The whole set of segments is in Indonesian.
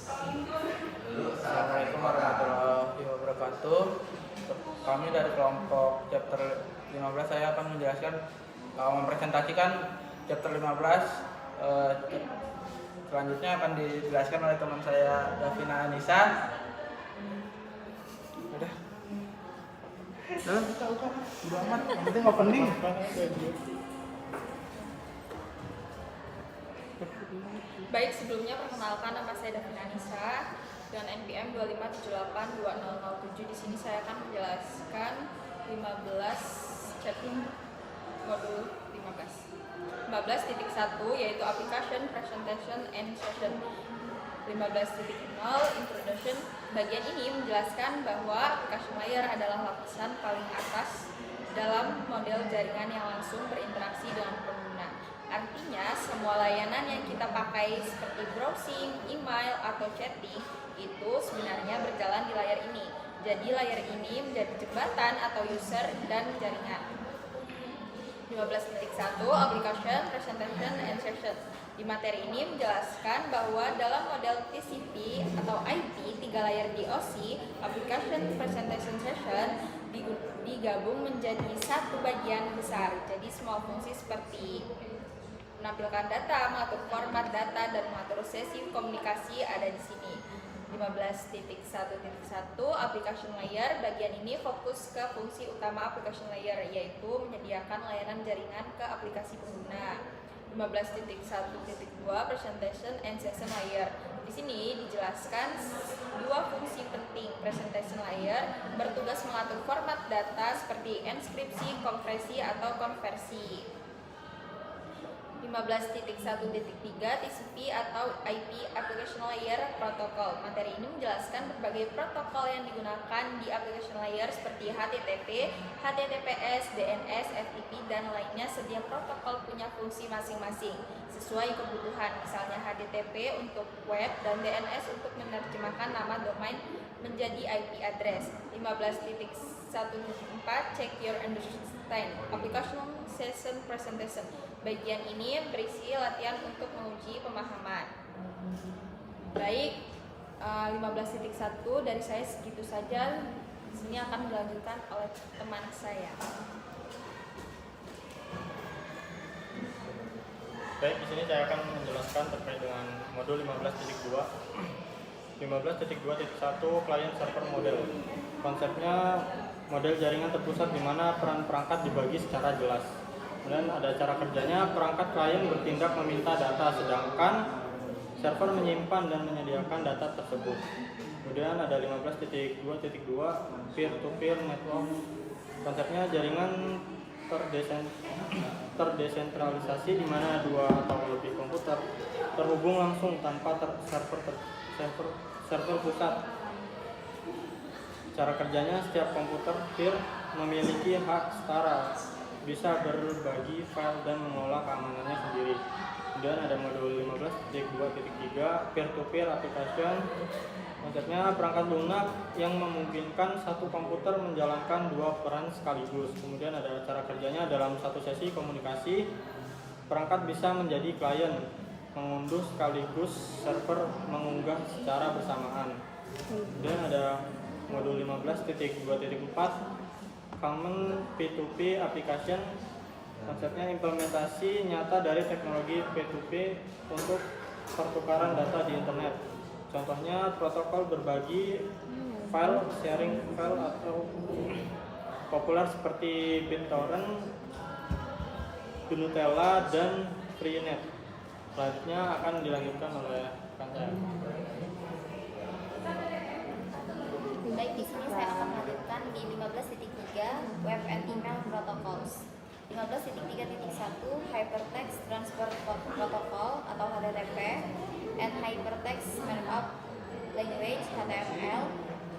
Assalamualaikum warahmatullahi wabarakatuh. Kami dari kelompok chapter 15, saya akan menjelaskan, mempresentasikan chapter 15. Selanjutnya akan dijelaskan oleh teman saya Davina Anissa. Udah. Udah amat, yang penting opening. Baik, sebelumnya perkenalkan, nama saya Davina Anissa dengan NPM 25782007. Di sini saya akan menjelaskan 15 chatting modul 15.1 yaitu application, presentation, and session. 15.0 introduction. Bagian ini menjelaskan bahwa application layer adalah lapisan paling atas dalam model jaringan yang langsung berinteraksi dengan pengguna. Artinya, semua layanan yang kita pakai seperti browsing, email, atau chatting itu sebenarnya berjalan di layar ini. Jadi, layar ini menjadi jembatan atau user dan jaringan. 15.1 Application, Presentation, and Session. Di materi ini menjelaskan bahwa dalam model TCP atau IP, 3 layar DOC, Application, Presentation, Session digabung menjadi satu bagian besar. Jadi semua fungsi seperti menampilkan data, mengatur format data, dan mengatur sesi komunikasi ada di sini. 15.1.1 Application Layer. Bagian ini fokus ke fungsi utama application layer, yaitu menyediakan layanan jaringan ke aplikasi pengguna. 15.1.2 Presentation and Session Layer. Di sini dijelaskan dua fungsi penting. Presentation Layer bertugas mengatur format data seperti enskripsi, kompresi, atau konversi. 15.1.3 TCP atau IP Application Layer Protocol. Materi ini menjelaskan berbagai protokol yang digunakan di application layer seperti HTTP, HTTPS, DNS, FTP, dan lainnya. Setiap protokol punya fungsi masing-masing sesuai kebutuhan. Misalnya HTTP untuk web dan DNS untuk menerjemahkan nama domain menjadi IP address. 15.1.4 Check Your Understand Application Session Presentation. Bagian ini berisi latihan untuk menguji pemahaman. Baik, 15.1 dari saya segitu saja. Di sini akan dilanjutkan oleh teman saya. Baik, di sini saya akan menjelaskan terkait dengan modul 15.2. 15.2.1 Client Server Model. Konsepnya model jaringan terpusat di mana peran perangkat dibagi secara jelas. Kemudian ada cara kerjanya, perangkat klien bertindak meminta data, sedangkan server menyimpan dan menyediakan data tersebut. Kemudian ada 15.2.2 Peer-to-peer network. Konsepnya jaringan terdesentralisasi di mana dua atau lebih komputer terhubung langsung tanpa server pusat. Cara kerjanya, setiap komputer peer memiliki hak setara, bisa berbagi file dan mengelola keamanannya sendiri. Kemudian ada modul 15.2.3 Peer-to-peer application. Konsepnya perangkat lunak yang memungkinkan satu komputer menjalankan dua peran sekaligus. Kemudian ada cara kerjanya, dalam satu sesi komunikasi perangkat bisa menjadi klien, mengunduh sekaligus server mengunggah secara bersamaan. Kemudian ada modul 15.2.4 Common P2P Application. Konsepnya implementasi nyata dari teknologi P2P untuk pertukaran data di internet. Contohnya protokol berbagi file, sharing file atau populer seperti BitTorrent, Gnutella, dan Freenet. Selanjutnya akan dilanjutkan oleh rekan saya. Baik, di sini saya akan melanjutkan di 15.3 Web and Email Protocols. 15.3.1 Hypertext Transfer Protocol atau HTTP and Hypertext Markup Language HTML.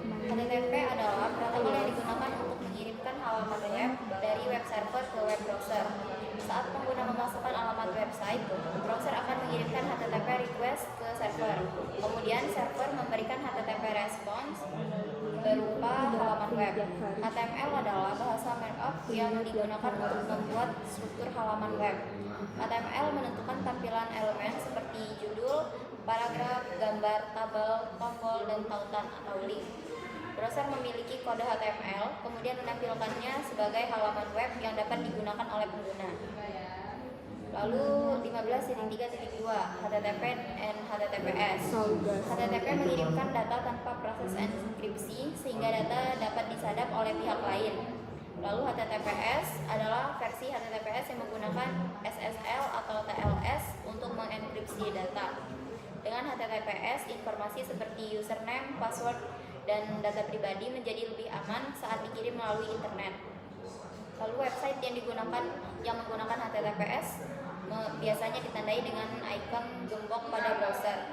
HTTP adalah protokol yang digunakan untuk mengirimkan halaman web dari web server ke web browser. Saat pengguna memasukkan alamat website, browser akan mengirimkan HTTP request ke server. Kemudian server memberikan HTTP response berupa halaman web. HTML adalah bahasa markup yang digunakan untuk membuat struktur halaman web. HTML menentukan tampilan elemen seperti judul, paragraf, gambar, tabel, tombol, dan tautan atau link. Browser memiliki kode HTML, kemudian menampilkannya sebagai halaman web yang dapat digunakan oleh pengguna. Lalu 15.3.2 HTTP and HTTPS. HTTP mengirimkan data tanpa proses enkripsi sehingga data dapat disadap oleh pihak lain. Lalu HTTPS adalah versi HTTPS yang menggunakan SSL atau TLS untuk mengenkripsi data. Dengan HTTPS, informasi seperti username, password, dan data pribadi menjadi lebih aman saat dikirim melalui internet. Lalu website yang menggunakan HTTPS biasanya ditandai dengan ikon gembok pada browser.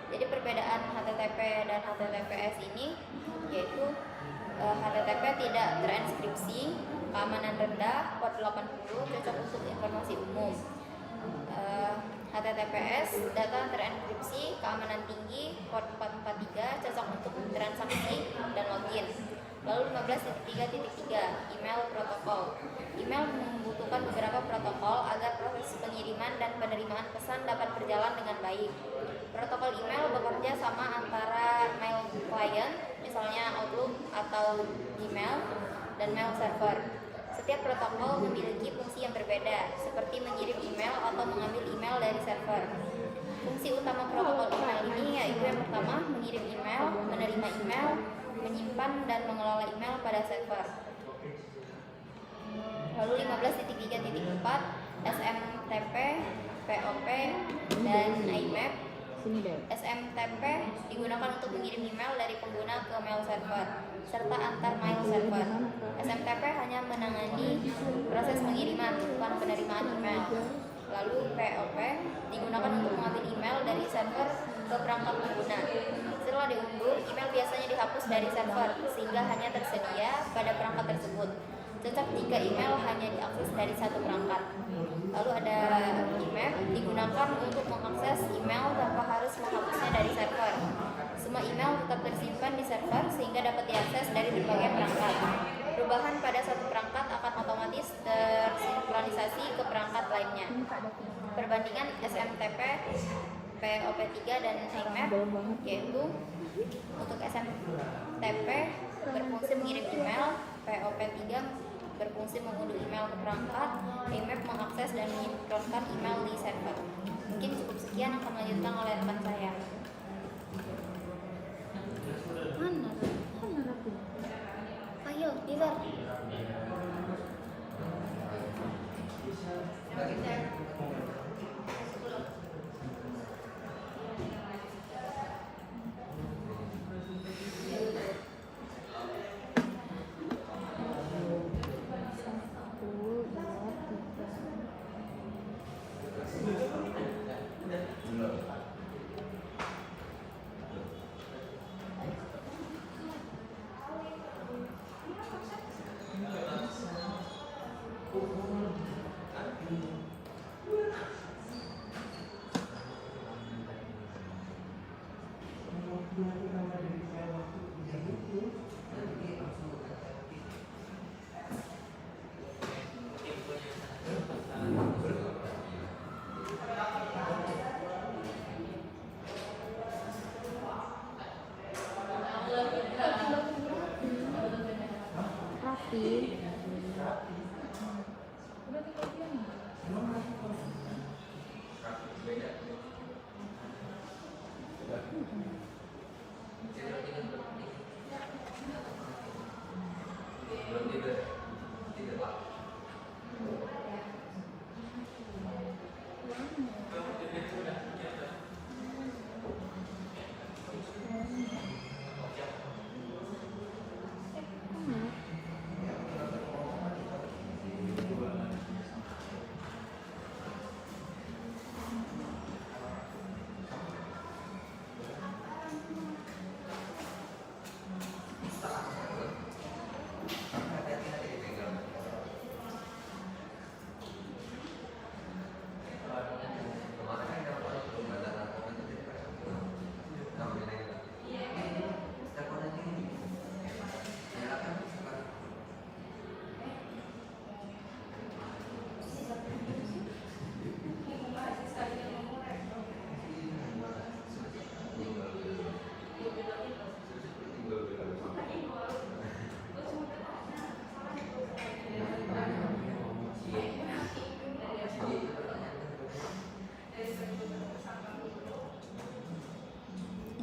Jadi perbedaan HTTP dan HTTPS ini yaitu HTTP tidak terenkripsi, keamanan rendah, port 80, cocok untuk informasi umum. HTTPS, data terenkripsi, keamanan tinggi, port 443, cocok untuk transaksi dan login. Lalu 15.3.3 email protokol. Email membutuhkan beberapa protokol agar proses pengiriman dan penerimaan pesan dapat berjalan dengan baik. Protokol email bekerja sama antara mail client, misalnya Outlook atau Gmail, dan mail server. Setiap protokol memiliki fungsi yang berbeda, seperti mengirim email atau mengambil email dari server. Fungsi utama protokol email ini yaitu yang pertama, mengirim email, menerima email, menyimpan dan mengelola email pada server. Lalu 15.3.4 SMTP, POP, dan IMAP. SMTP digunakan untuk mengirim email dari pengguna ke mail server serta antar mail server. SMTP hanya menangani proses pengiriman, bukan penerimaan email. Lalu POP digunakan untuk mengambil email dari server ke perangkat pengguna. Setelah diunduh, email biasanya dihapus dari server sehingga hanya tersedia pada perangkat tersebut. Cocok jika email hanya diakses dari satu perangkat. Lalu ada IMAP digunakan untuk mengakses email tanpa harus menghapusnya dari server. Semua email tetap tersimpan di server sehingga dapat diakses dari berbagai perangkat. Perubahan pada satu perangkat akan otomatis tersinkronisasi ke perangkat lainnya. Perbandingan SMTP, POP3 dan IMAP yaitu untuk SMTP berfungsi mengirim email, POP3 berfungsi mengunduh email ke perangkat, IMAP mengakses dan menyinkronkan email di server. Mungkin cukup sekian, akan melanjutkan oleh rekan saya. Ayo, Diver.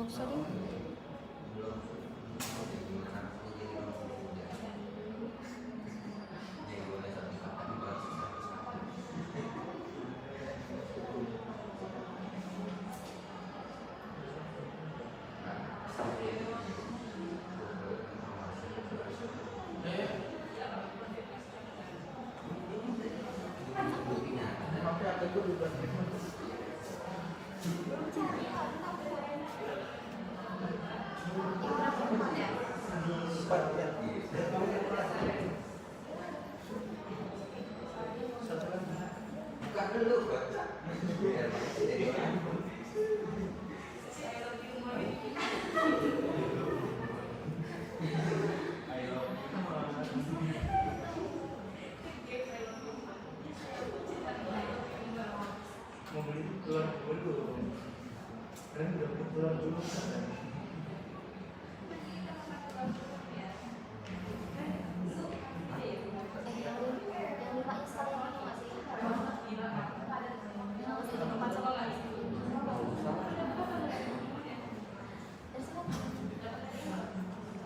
Sorry.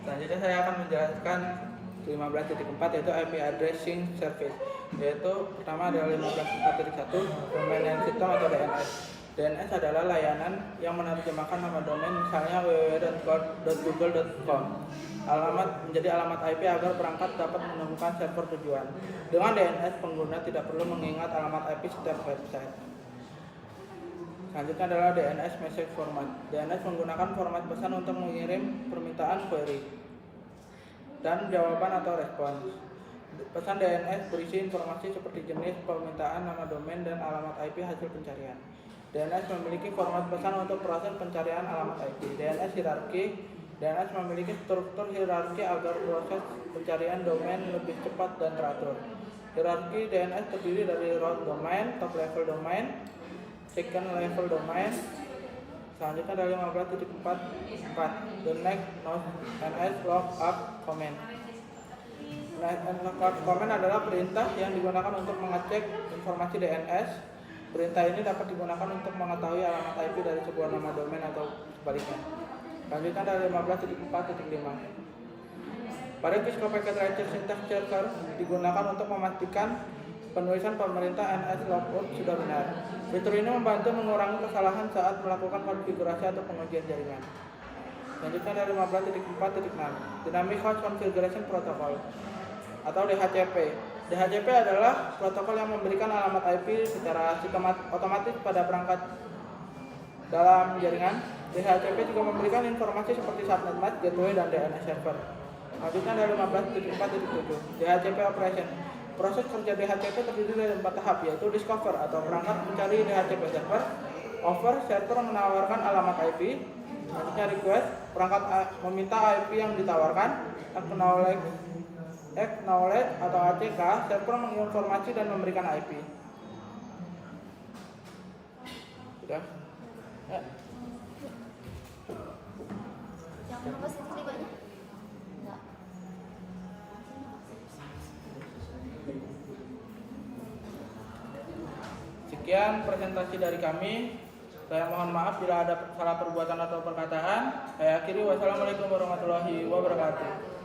Selanjutnya saya akan menjelaskan 15.4 yaitu IP Addressing Service, yaitu pertama adalah 15.4.1 Domain Name System atau DNS. DNS adalah layanan yang menerjemahkan nama domain, misalnya www.google.com menjadi alamat IP agar perangkat dapat menemukan server tujuan. Dengan DNS, pengguna tidak perlu mengingat alamat IP setiap website. Selanjutnya adalah DNS Message Format. DNS menggunakan format pesan untuk mengirim permintaan query dan jawaban atau respons. Pesan DNS berisi informasi seperti jenis permintaan, nama domain, dan alamat IP hasil pencarian. DNS memiliki format pesan untuk proses pencarian alamat IP. DNS hierarki. DNS memiliki struktur hierarki agar proses pencarian domain lebih cepat dan teratur. Hierarki DNS terdiri dari root domain, top level domain, second level domain. Selanjutnya dari 15.4 the next node NS lookup command. Lookup command adalah perintah yang digunakan untuk mengecek informasi DNS. Perintah ini dapat digunakan untuk mengetahui alamat IP dari sebuah nama domain atau sebaliknya. Selanjutnya dari 15.4.5 Parekisko Packet Tracer Syntax Checker digunakan untuk memastikan penulisan pemerintah NS lookup sudah benar. Fitur ini membantu mengurangi kesalahan saat melakukan konfigurasi atau pengujian jaringan. Selanjutnya dari 15.4.6 Dynamic Host Configuration Protocol atau DHCP. DHCP adalah protokol yang memberikan alamat IP secara otomatis pada perangkat dalam jaringan. DHCP juga memberikan informasi seperti subnet mask, gateway, dan DNS server. Selanjutnya dari 15.4.7 DHCP Operation. Proses kerja DHCP terdiri dari 4 tahap, yaitu discover atau perangkat mencari DHCP server, offer, server menawarkan alamat IP, selanjutnya request, perangkat meminta IP yang ditawarkan, acknowledge atau ACK, server menginformasi dan memberikan IP. Sudah? Ya. Yang berapa sih titiknya? Enggak. Sekian presentasi dari kami. Saya mohon maaf bila ada salah perbuatan atau perkataan. Saya akhiri. Wassalamualaikum warahmatullahi wabarakatuh.